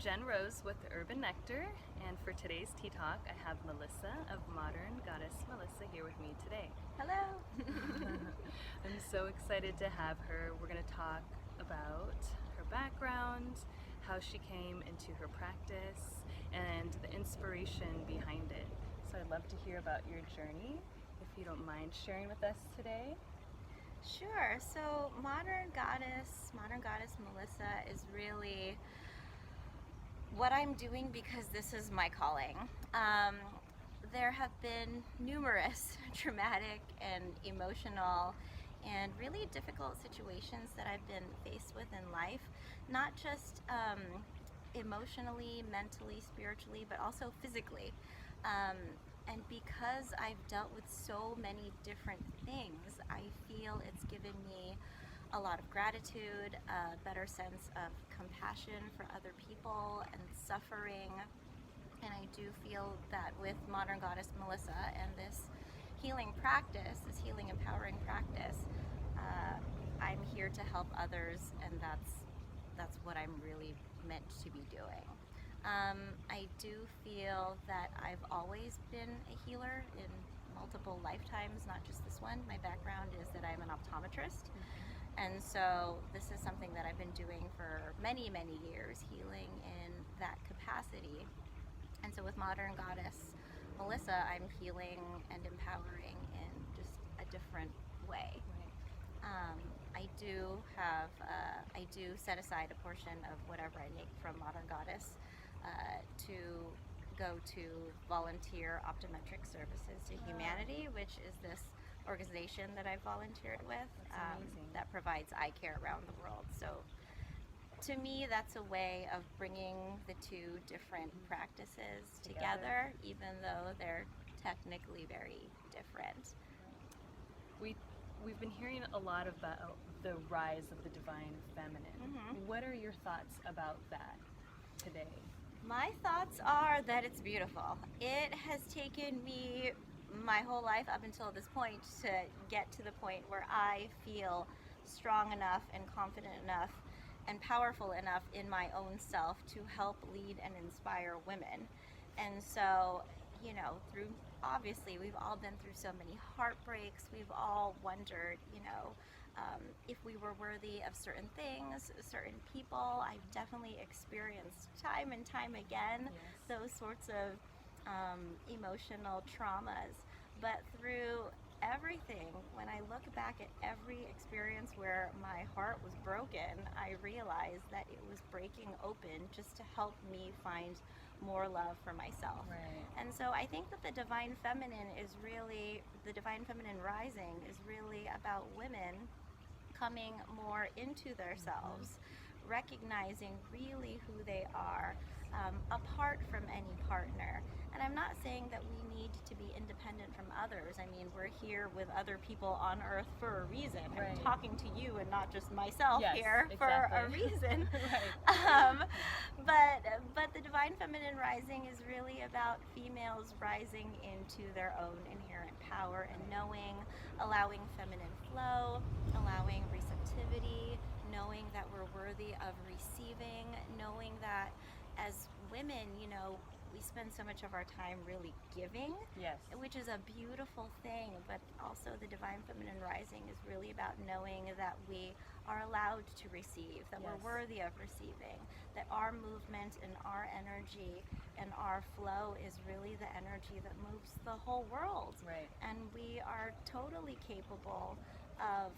Jen Rose with Urban Nectar, and for today's Tea Talk, I have Melissa of Modern Goddess Melissa here with me today. Hello! I'm so excited to have her. We're going to talk about her background, how she came into her practice, and the inspiration behind it. So I'd love to hear about your journey, if you don't mind sharing with us today. Sure. So Modern Goddess Melissa is really what I'm doing because this is my calling. There have been numerous traumatic and emotional and really difficult situations that I've been faced with in life, not just emotionally, mentally, spiritually, but also physically. And because I've dealt with so many different things, I feel it's given me a lot of gratitude, a better sense of compassion for other people and suffering. And I do feel that with Modern Goddess Melissa and this healing practice, this healing empowering practice, I'm here to help others, and that's what I'm really meant to be doing. I do feel that I've always been a healer in multiple lifetimes, not just this one. My background is that I'm an optometrist, and so this is something that I've been doing for many, many years, healing in that capacity. And so with Modern Goddess Melissa, I'm healing and empowering in just a different way. I do set aside a portion of whatever I make from Modern Goddess to go to volunteer optometric services to humanity, which is this organization that I volunteered with that provides eye care around the world. So to me, that's a way of bringing the two different practices together, even though they're technically very different. We've been hearing a lot about the rise of the divine feminine. What are your thoughts about that today? My thoughts are that it's beautiful. It has taken me my whole life up until this point to get to the point where I feel strong enough and confident enough and powerful enough in my own self to help lead and inspire women. And so, obviously we've all been through so many heartbreaks. We've all wondered, if we were worthy of certain things, certain people. I've definitely experienced time and time again those sorts of emotional traumas. But through everything, when I look back at every experience where my heart was broken, I realized that it was breaking open just to help me find more love for myself. Right. And so I think that the divine feminine rising is really about women coming more into themselves, recognizing really who they are, apart from any partner. And I'm not saying that we need to be independent from others. I mean, we're here with other people on earth for a reason. Right. I'm talking to you and not just myself here exactly. for a reason. Right. But the divine feminine rising is really about females rising into their own inherent power and knowing, allowing feminine flow, allowing receptivity, knowing that we're worthy of receiving, knowing that as women, we spend so much of our time really giving, which is a beautiful thing, but also the divine feminine rising is really about knowing that we are allowed to receive, that we're worthy of receiving, that our movement and our energy and our flow is really the energy that moves the whole world. Right. And we are totally capable of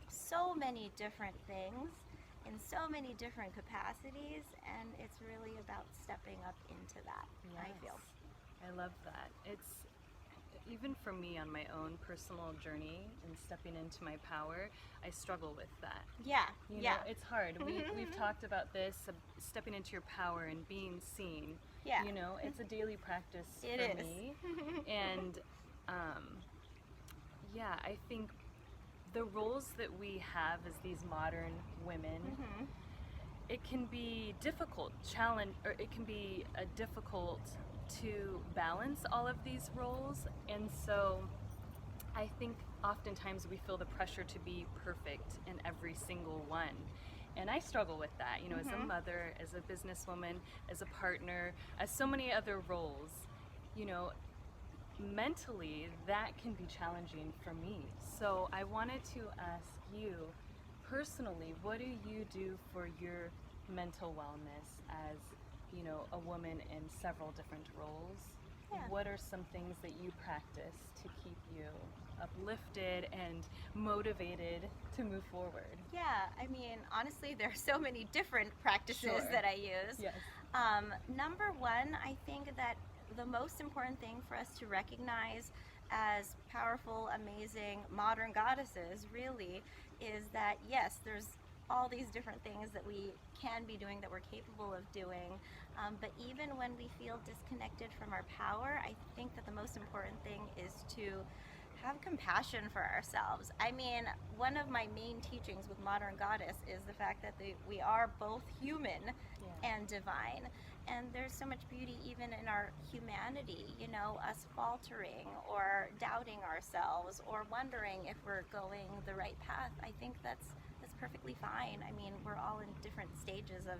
so many different things in so many different capacities, and it's really about stepping up into that. I feel. I love that. It's even for me on my own personal journey and stepping into my power, I struggle with that. You know, it's hard. We've talked about this, stepping into your power and being seen. It's a daily practice for me. And I think the roles that we have as these modern women, it can be difficult, it can be difficult to balance all of these roles. And so I think oftentimes we feel the pressure to be perfect in every single one. And I struggle with that, you know, as a mother, as a businesswoman, as a partner, as so many other roles, you know, mentally that can be challenging for me. So I wanted to ask you personally, what do you do for your mental wellness as, you know, a woman in several different roles? Yeah. What are some things that you practice to keep you uplifted and motivated to move forward? Yeah, I mean, honestly, there are so many different practices that I use. Yes. Number one, I think that the most important thing for us to recognize as powerful, amazing, modern goddesses really is that, yes, there's all these different things that we can be doing, that we're capable of doing, but even when we feel disconnected from our power, I think that the most important thing is to have compassion for ourselves. I mean, one of my main teachings with Modern Goddess is the fact that we are both human and divine. And there's so much beauty even in our humanity, you know, us faltering or doubting ourselves or wondering if we're going the right path. I think that's perfectly fine. I mean, we're all in different stages of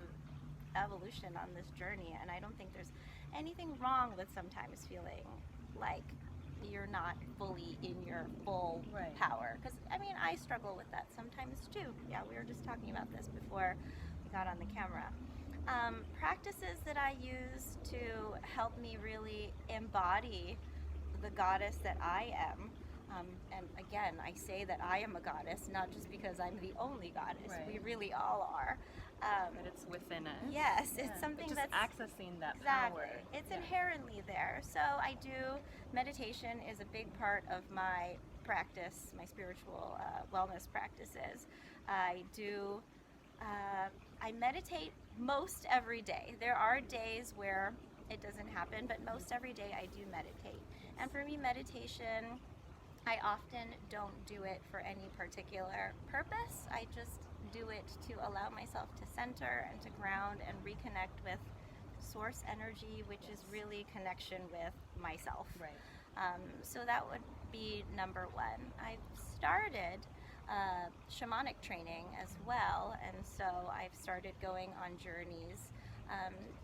evolution on this journey, and I don't think there's anything wrong with sometimes feeling like you're not fully in your full power. Because, I mean, I struggle with that sometimes too. Yeah, we were just talking about this before we got on the camera. Practices that I use to help me really embody the goddess that I am. And again, I say that I am a goddess, not just because I'm the only goddess. We really all are. But it's within us. Yes, it's something just that's accessing that exactly. power. It's inherently there. So I do, meditation is a big part of my practice, my spiritual wellness practices. I meditate most every day. There are days where it doesn't happen, but most every day I do meditate. And for me, meditation, I often don't do it for any particular purpose. I just do it to allow myself to center and to ground and reconnect with source energy, which is really connection with myself. So that would be number one. I've started shamanic training as well, and so I've started going on journeys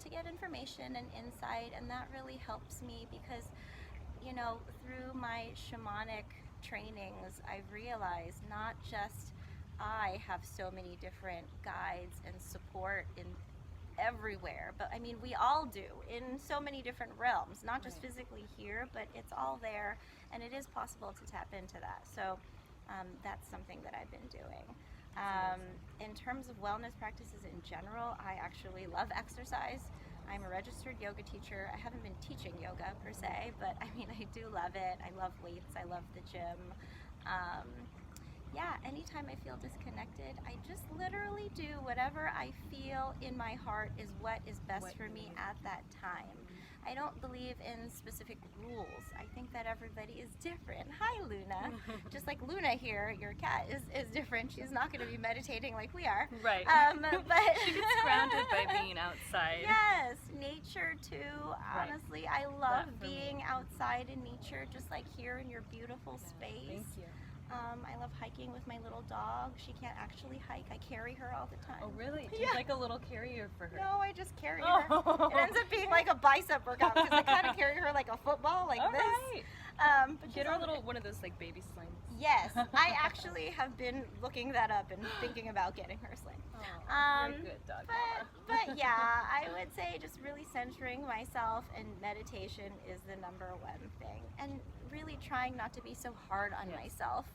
to get information and insight, and that really helps me because, you know, through my shamanic trainings, I've realized not just I have so many different guides and support in everywhere, but I mean, we all do in so many different realms, not just physically here, but it's all there, and it is possible to tap into that. So that's something that I've been doing. In terms of wellness practices in general, I actually love exercise. I'm a registered yoga teacher. I haven't been teaching yoga per se, but I mean, I do love it. I love weights. I love the gym. Yeah, anytime I feel disconnected, I just literally do whatever I feel in my heart is what is best for me at that time. I don't believe in specific rules. I think that everybody is different. Hi, Luna. Just like Luna here, your cat is different. She's not going to be meditating like we are. Right. But she gets grounded by being outside. Yes, nature too. Honestly, I love being outside in nature, just like here in your beautiful space. Thank you. I love hiking with my little dog. She can't actually hike. I carry her all the time. Oh, really? Do you like a little carrier for her? No, I just carry her. It ends up being like a bicep workout because I kind of carry her like a football, like this. Right. But get her a little one of those like baby slings. Yes, I actually have been looking that up and thinking about getting her a sling. Very good dog. But yeah, I would say just really centering myself, and meditation is the number one thing. And really trying not to be so hard on myself.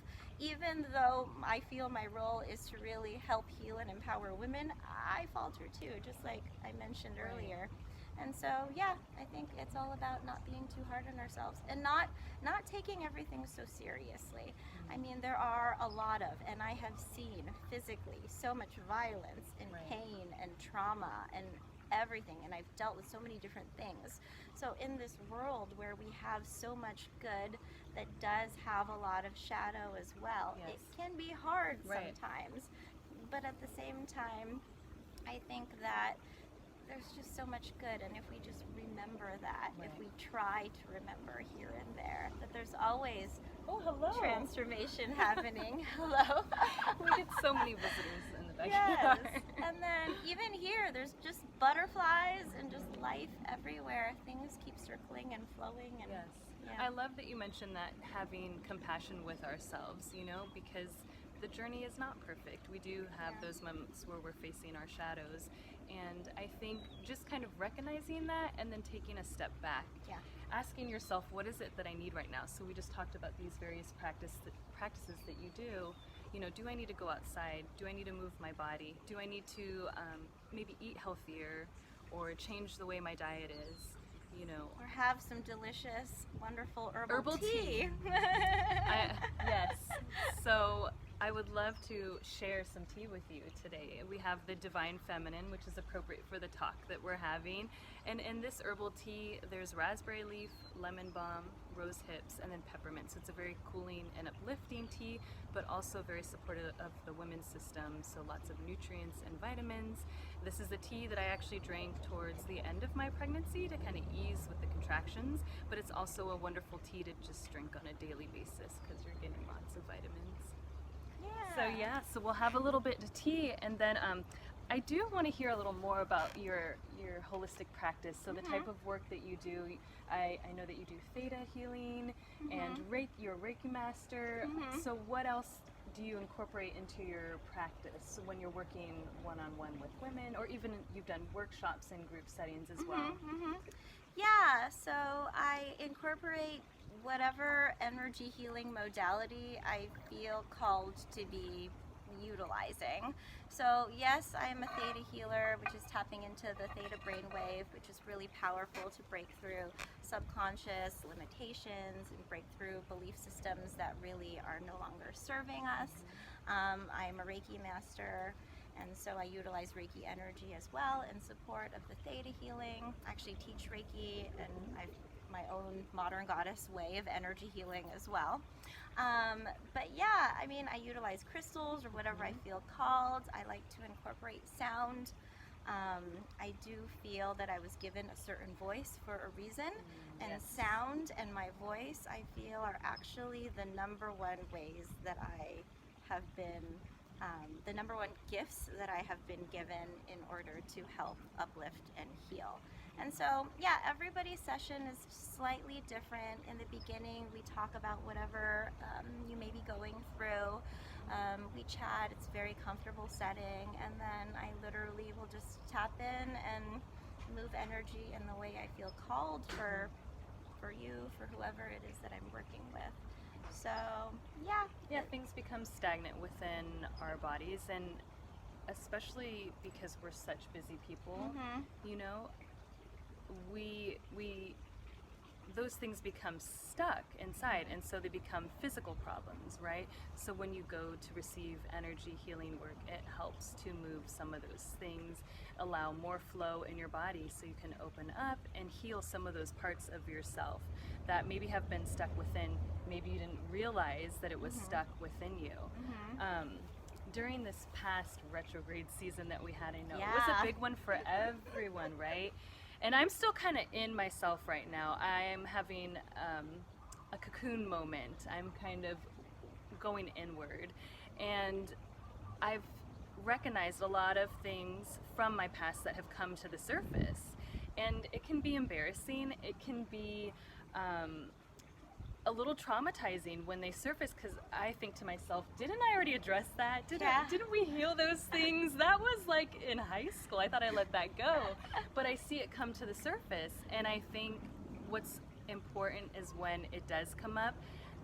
Even though I feel my role is to really help heal and empower women, I falter too, just like I mentioned earlier. And so, yeah, I think it's all about not being too hard on ourselves and not taking everything so seriously. I mean, there are a lot of, and I have seen physically so much violence and pain and trauma and everything, and I've dealt with so many different things. So in this world where we have so much good that does have a lot of shadow as well, it can be hard sometimes. But at the same time, I think that there's just so much good, and if we just remember that, Right. if we try to remember here and there, that there's always hello. transformation happening. Hello. We get so many visitors in the backyard. Yes. And then even here, there's just butterflies and just life everywhere. Things keep circling and flowing. And Yes. yeah. I love that you mentioned that, having compassion with ourselves, because the journey is not perfect. We do have those moments where we're facing our shadows. And I think just kind of recognizing that and then taking a step back. Yeah. Asking yourself, what is it that I need right now? So we just talked about these various practices that you do. Do I need to go outside? Do I need to move my body? Do I need to maybe eat healthier or change the way my diet is? Or have some delicious, wonderful herbal tea. Yes. So I would love to share some tea with you today. We have the Divine Feminine, which is appropriate for the talk that we're having. And in this herbal tea, there's raspberry leaf, lemon balm, rose hips, and then peppermint. So it's a very cooling and uplifting tea, but also very supportive of the women's system. So lots of nutrients and vitamins. This is the tea that I actually drank towards the end of my pregnancy to kind of ease with the contractions, but it's also a wonderful tea to just drink on a daily basis because you're getting lots of vitamins. So we'll have a little bit of tea, and then I do want to hear a little more about your holistic practice. So the type of work that you do, I know that you do theta healing and you're a Reiki master. So what else do you incorporate into your practice when you're working one-on-one with women, or even you've done workshops in group settings as well? Yeah, so I incorporate whatever energy healing modality I feel called to be utilizing. So yes, I am a theta healer, which is tapping into the theta brainwave, which is really powerful to break through subconscious limitations and break through belief systems that really are no longer serving us. I'm a Reiki master, and so I utilize Reiki energy as well in support of the theta healing. I actually teach Reiki, and I've my own modern goddess way of energy healing as well. But yeah, I mean, I utilize crystals or whatever I feel called. I like to incorporate sound. I do feel that I was given a certain voice for a reason, and sound and my voice, I feel, are actually the number one ways that I have been, the number one gifts that I have been given in order to help uplift and heal. And so, yeah, everybody's session is slightly different. In the beginning, we talk about whatever you may be going through. We chat, it's a very comfortable setting, and then I literally will just tap in and move energy in the way I feel called for you, for whoever it is that I'm working with. So, yeah. Yeah, things become stagnant within our bodies, and especially because we're such busy people, those things become stuck inside, and so they become physical problems, right? So when you go to receive energy healing work, it helps to move some of those things, allow more flow in your body so you can open up and heal some of those parts of yourself that maybe have been stuck within. Maybe you didn't realize that it was stuck within you. During this past retrograde season that we had, I know it was a big one for everyone, right? And I'm still kind of in myself right now. I'm having a cocoon moment. I'm kind of going inward. And I've recognized a lot of things from my past that have come to the surface. And it can be embarrassing. It can be a little traumatizing when they surface, because I think to myself, didn't I already address that? Didn't we heal those things? That was like in high school. I thought I let that go. But I see it come to the surface, and I think what's important is when it does come up,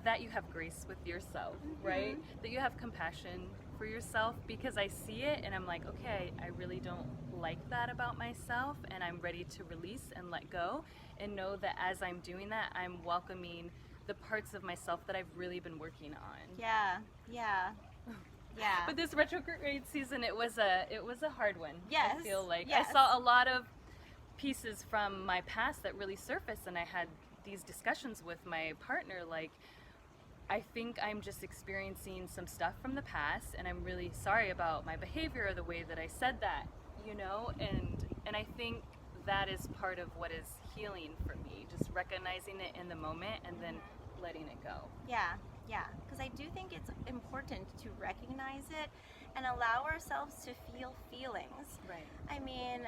that you have grace with yourself, right? That you have compassion for yourself, because I see it and I'm like, okay, I really don't like that about myself, and I'm ready to release and let go, and know that as I'm doing that, I'm welcoming the parts of myself that I've really been working on. Yeah. But this retrograde season, it was a hard one. Yes. I feel like I saw a lot of pieces from my past that really surfaced, and I had these discussions with my partner, like, I think I'm just experiencing some stuff from the past, and I'm really sorry about my behavior or the way that I said that, and I think that is part of what is healing for me, just recognizing it in the moment and then letting it go. Yeah, because I do think it's important to recognize it and allow ourselves to feel feelings. Right. I mean,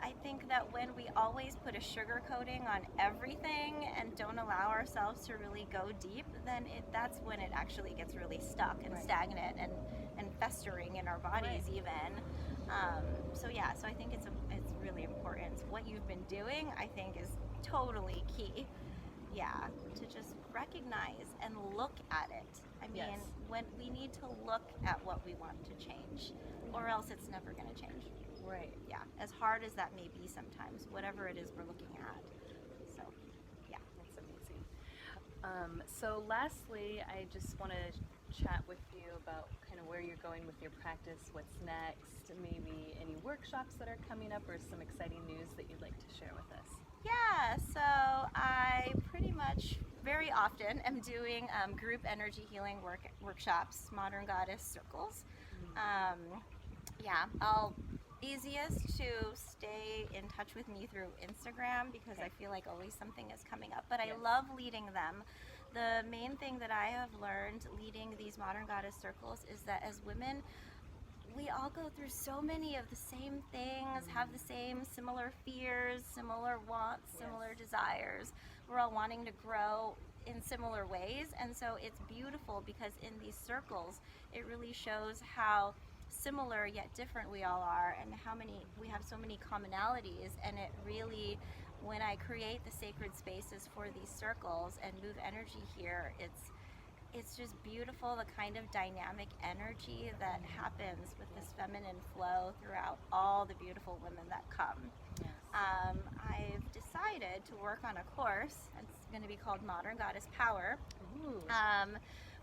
I think that when we always put a sugar coating on everything and don't allow ourselves to really go deep, then that's when it actually gets really stuck and stagnant and festering in our bodies even. So I think it's really important. What you've been doing, I think, is totally key. Yeah, to just recognize and look at it. I mean, when we need to look at what we want to change, or else it's never going to change. Right. Yeah, as hard as that may be sometimes, whatever it is we're looking at. So, yeah. That's amazing. So lastly, I just want to chat with you about kind of where you're going with your practice, what's next, maybe any workshops that are coming up or some exciting news that you'd like to share with us. Yeah, so I pretty much very often am doing group energy healing workshops, Modern Goddess circles. Easiest to stay in touch with me through Instagram because I feel like always something is coming up, but I love leading them. The main thing that I have learned leading these Modern Goddess circles is that as women, we all go through so many of the same things, have the same similar fears, similar wants, similar desires. We're all wanting to grow in similar ways, and so it's beautiful because in these circles, it really shows how similar yet different we all are, and how we have so many commonalities. And it really, when I create the sacred spaces for these circles and move energy here, it's just beautiful, the kind of dynamic energy that happens with this feminine flow throughout all the beautiful women that come. I've decided to work on a course. It's going to be called Modern Goddess Power,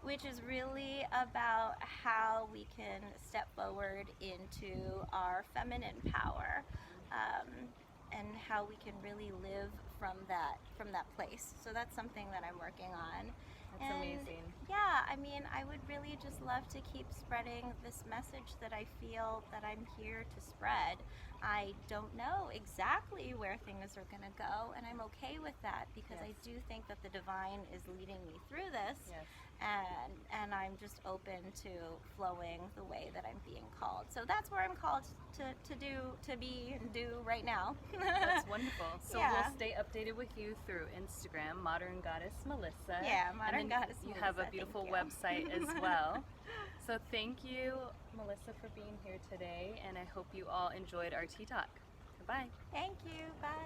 which is really about how we can step forward into our feminine power, and how we can really live from that place. So that's something that I'm working on. That's amazing. Yeah, I mean, I would really just love to keep spreading this message that I feel that I'm here to spread. I don't know exactly where things are going to go, and I'm okay with that because I do think that the divine is leading me through this, and I'm just open to flowing the way that I'm being called. So that's where I'm called to be and do right now. That's wonderful. So we'll stay updated with you through Instagram, Modern Goddess Melissa. Yeah, Modern Goddess Melissa. You have a beautiful website as well. So thank you, Melissa, for being here today, and I hope you all enjoyed our tea talk. Goodbye. Thank you. Bye.